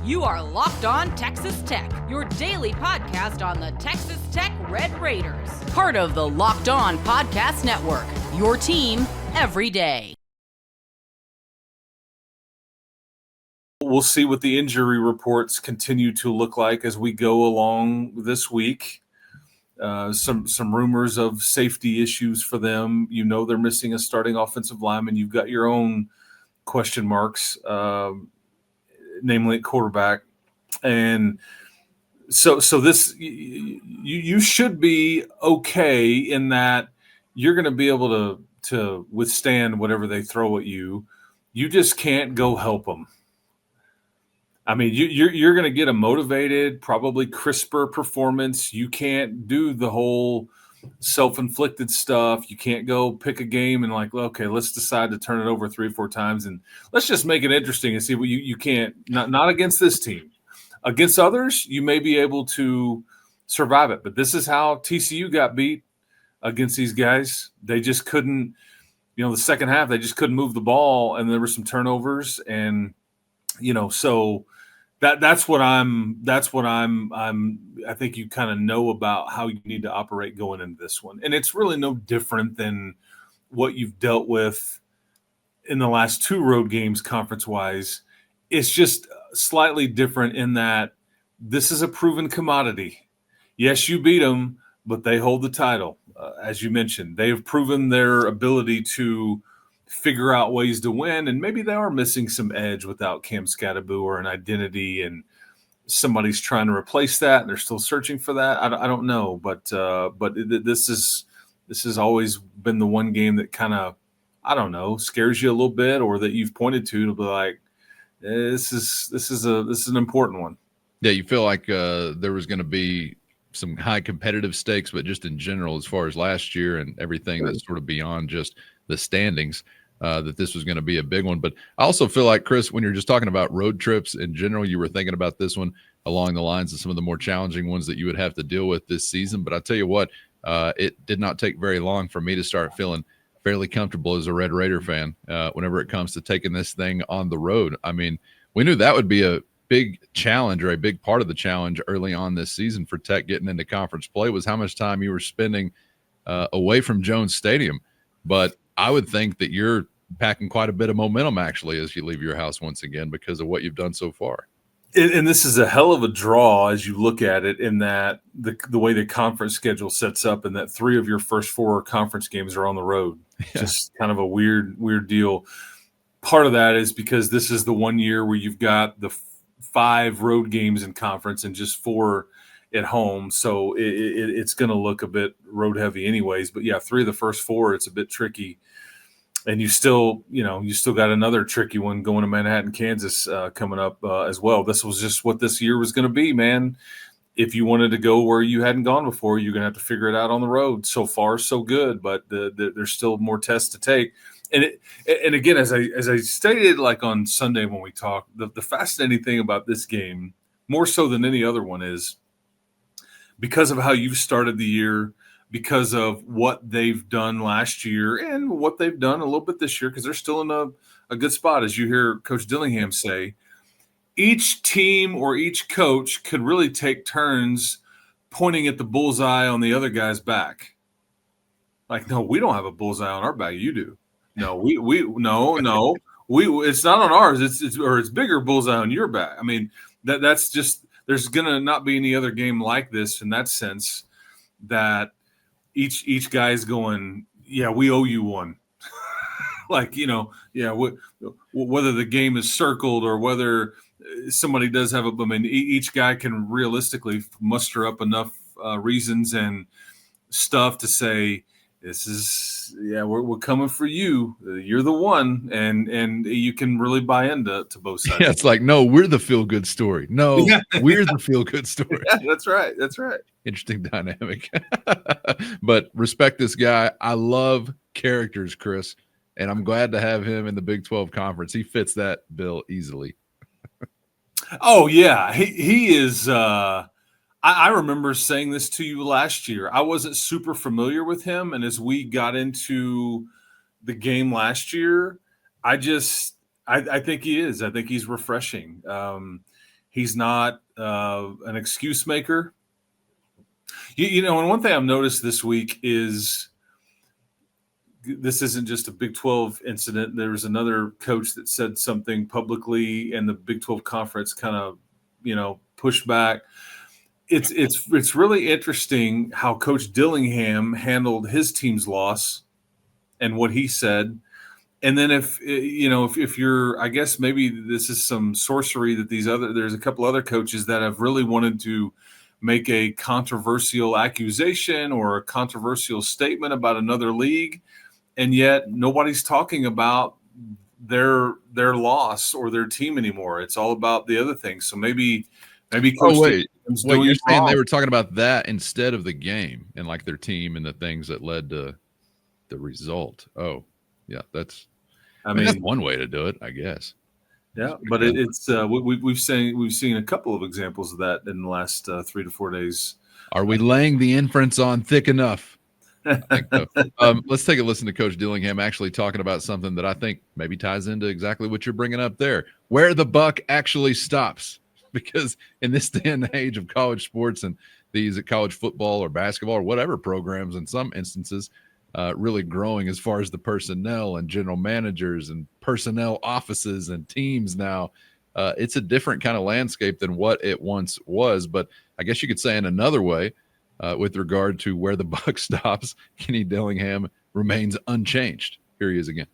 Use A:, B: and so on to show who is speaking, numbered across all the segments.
A: You are Locked On Texas Tech, your daily podcast on the Texas Tech Red Raiders. Part of the Locked On Podcast Network, your team every day.
B: We'll see what the injury reports continue to look like as we go along this week. Some rumors of safety issues for them. You know they're missing a starting offensive lineman. You've got your own question marks, namely at quarterback. And so this you should be okay in that you're going to be able to withstand whatever they throw at you. You just can't go help them. I mean, you're going to get a motivated, probably crisper performance. You can't do the whole self-inflicted stuff. You can't go pick a game and like, okay, let's decide to turn it over 3 or 4 times and let's just make it interesting and see what you can't. Not against this team. Against others, you may be able to survive it. But this is how TCU got beat against these guys. They just couldn't, the second half, they just couldn't move the ball, and there were some turnovers. And, so that's what I think you kind of know about how you need to operate going into this one. And it's really no different than what you've dealt with in the last 2 road games conference-wise. It's just slightly different in that this is a proven commodity. Yes, you beat them, but they hold the title. As you mentioned, they have proven their ability to figure out ways to win, and maybe they are missing some edge without Cam Scattaboo or an identity, and somebody's trying to replace that, and they're still searching for that. I don't know, but this has always been the one game that kind of, I don't know, scares you a little bit, or that you've pointed to be like, this is an important one.
C: Yeah, you feel like there was going to be some high competitive stakes, but just in general, as far as last year and everything that's sort of beyond just the standings, that this was going to be a big one. But I also feel like, Chris, when you're just talking about road trips in general, you were thinking about this one along the lines of some of the more challenging ones that you would have to deal with this season. But I tell you what, it did not take very long for me to start feeling fairly comfortable as a Red Raider fan whenever it comes to taking this thing on the road. I mean, we knew that would be a big challenge, or a big part of the challenge early on this season for Tech getting into conference play, was how much time you were spending away from Jones Stadium. But I would think that you're packing quite a bit of momentum actually as you leave your house once again because of what you've done so far.
B: And this is a hell of a draw as you look at it, in that the way the conference schedule sets up, and that 3 of your first 4 conference games are on the road. Yeah. Just kind of a weird deal. Part of that is because this is the one year where you've got the 5 road games in conference and just 4 at home. So it's going to look a bit road heavy anyways. But yeah, 3 of the first 4, it's a bit tricky. And you still got another tricky one going to Manhattan, Kansas coming up as well. This was just what this year was going to be, man. If you wanted to go where you hadn't gone before, you're going to have to figure it out on the road. So far, so good, but there's still more tests to take. And again, as I stated, like on Sunday when we talked, the fascinating thing about this game, more so than any other one, is because of how you've started the year, because of what they've done last year and what they've done a little bit this year, because they're still in a good spot, as you hear Coach Dillingham say. Each team or each coach could really take turns pointing at the bullseye on the other guy's back. Like, no, we don't have a bullseye on our back. You do. No, no. It's not on ours. It's bigger bullseye on your back. I mean, that's just, there's gonna not be any other game like this in that sense, that each guy's going, yeah, we owe you one. Like, whether the game is circled or whether somebody does have each guy can realistically muster up enough reasons and stuff to say, we're coming for you. You're the one, and you can really buy into both sides.
C: Yeah, it's like, no, we're the feel-good story. No, we're the feel-good story.
B: Yeah, that's right.
C: Interesting dynamic. But respect this guy. I love characters, Chris, and I'm glad to have him in the Big 12 Conference. He fits that bill easily.
B: Oh, yeah. He is I remember saying this to you last year. I wasn't super familiar with him, and as we got into the game last year, I think he is. I think he's refreshing. He's not an excuse maker. You know, and one thing I've noticed this week is this isn't just a Big 12 incident. There was another coach that said something publicly, and the Big 12 conference kind of, pushed back. It's really interesting how Coach Dillingham handled his team's loss and what he said. And then if you're, I guess maybe this is some sorcery that there's a couple other coaches that have really wanted to make a controversial accusation or a controversial statement about another league, and yet nobody's talking about their loss or their team anymore. It's all about the other things. So maybe Coach
C: wait, you're saying
B: wrong.
C: they were talking about that instead of the game and like their team and the things that led to the result. Oh, yeah, that's one way to do it, I guess.
B: Yeah, but it's we've seen a couple of examples of that in the last 3 to 4 days.
C: Are we laying the inference on thick enough? I think so. Let's take a listen to Coach Dillingham actually talking about something that I think maybe ties into exactly what you're bringing up there, where the buck actually stops. Because in this day and age of college sports and these college football or basketball or whatever programs in some instances really growing as far as the personnel and general managers and personnel offices and teams now, it's a different kind of landscape than what it once was. But I guess you could say in another way, with regard to where the buck stops, Kenny Dillingham remains unchanged. Here he is again.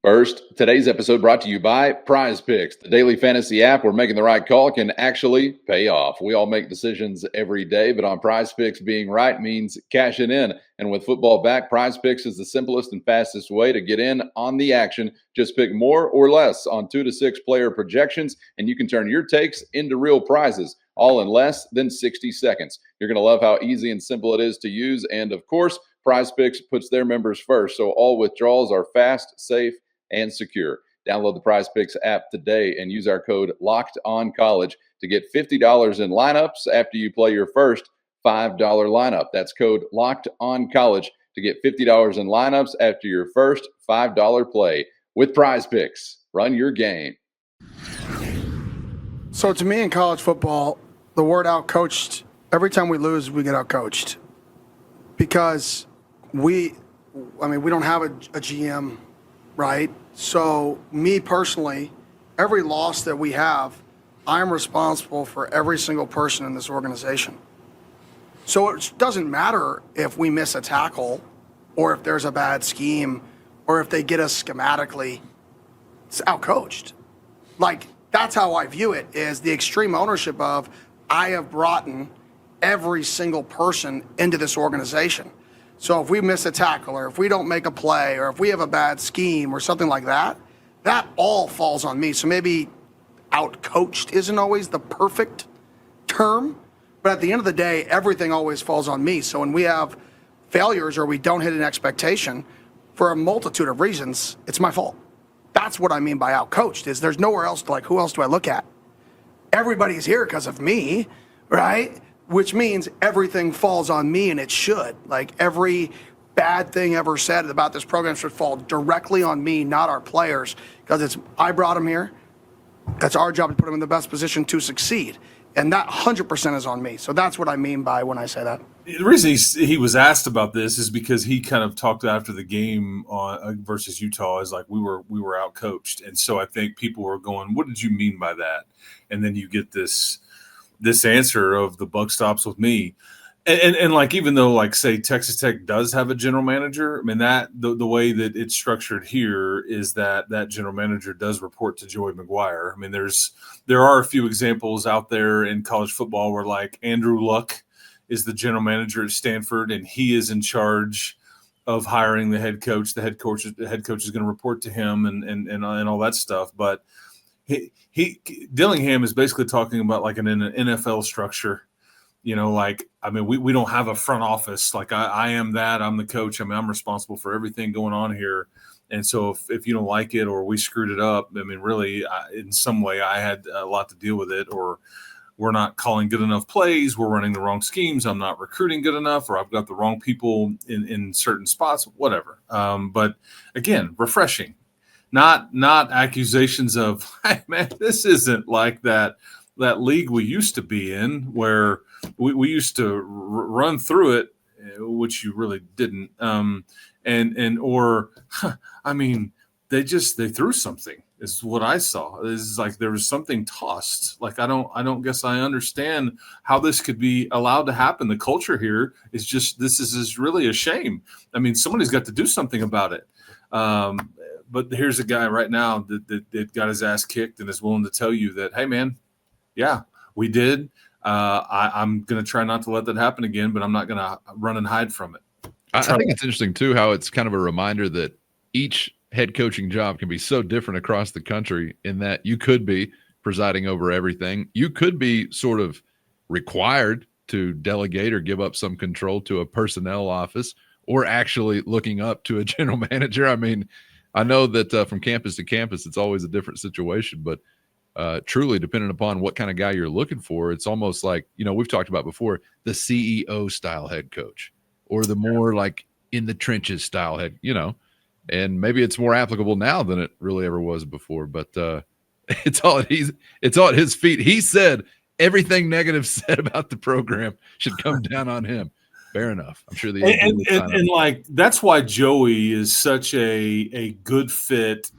D: First, today's episode brought to you by Prize Picks, the daily fantasy app where making the right call can actually pay off. We all make decisions every day, but on Prize Picks, being right means cashing in. And with football back, Prize Picks is the simplest and fastest way to get in on the action. Just pick more or less on 2 to 6 player projections, and you can turn your takes into real prizes, all in less than 60 seconds. You're going to love how easy and simple it is to use. And of course, Prize Picks puts their members first, so all withdrawals are fast, safe, and secure. Download the Prize Picks app today and use our code LOCKEDONCollege to get $50 in lineups after you play your first $5 lineup. That's code LOCKEDONCollege to get $50 in lineups after your first $5 play. With Prize Picks, run your game.
E: So to me in college football, the word outcoached, every time we lose, we get outcoached. Because we don't have a GM, right? So me personally, every loss that we have, I'm responsible for every single person in this organization. So it doesn't matter if we miss a tackle or if there's a bad scheme or if they get us schematically. It's outcoached. Like, that's how I view it, is the extreme ownership of I have brought in every single person into this organization. So if we miss a tackle or if we don't make a play or if we have a bad scheme or something like that, that all falls on me. So maybe outcoached isn't always the perfect term, but at the end of the day, everything always falls on me. So when we have failures or we don't hit an expectation for a multitude of reasons, it's my fault. That's what I mean by outcoached, is there's nowhere else to, like, who else do I look at? Everybody's here because of me, right? Which means everything falls on me, and it should. Like, every bad thing ever said about this program should fall directly on me, not our players, because I brought them here. That's our job to put them in the best position to succeed. And that 100% is on me. So that's what I mean by when I say that.
B: The reason he was asked about this is because he kind of talked after the game versus Utah is like we were out coached, and so I think people were going, "What did you mean by that?" And then you get this answer of the buck stops with me, and like, even though, like, say Texas Tech does have a general manager, I mean, that the way that it's structured here is that general manager does report to Joey McGuire. I mean, there are a few examples out there in college football where, like, Andrew Luck is the general manager at Stanford, and he is in charge of hiring the head coach. The head coach is going to report to him and all that stuff. But Dillingham is basically talking about like an NFL structure. Like, I mean, we don't have a front office. Like, I am that. I'm the coach. I mean, I'm responsible for everything going on here. And so if you don't like it or we screwed it up, I mean, really, in some way I had a lot to deal with it, or we're not calling good enough plays, we're running the wrong schemes, I'm not recruiting good enough, or I've got the wrong people in certain spots, whatever. But again, refreshing not accusations of, hey, man, this isn't like that league we used to be in where we used to run through it, which you really didn't. I mean, they threw something is what I saw. It's like there was something tossed. Like I don't guess I understand how this could be allowed to happen. The culture here is just this is really a shame. I mean, somebody's got to do something about it. But here's a guy right now that got his ass kicked and is willing to tell you that, hey, man, yeah, we did. I'm going to try not to let that happen again, but I'm not going to run and hide from it.
C: I think it's interesting, too, how it's kind of a reminder that each head coaching job can be so different across the country in that you could be presiding over everything. You could be sort of required to delegate or give up some control to a personnel office or actually looking up to a general manager. I mean, I know that from campus to campus, it's always a different situation, but truly depending upon what kind of guy you're looking for, it's almost like, we've talked about before, the CEO style head coach or the more like in the trenches style head, and maybe it's more applicable now than it really ever was before, but it's all at his feet. He said everything negative said about the program should come down on him. Fair enough. I'm sure
B: and like that's why Joey is such a good fit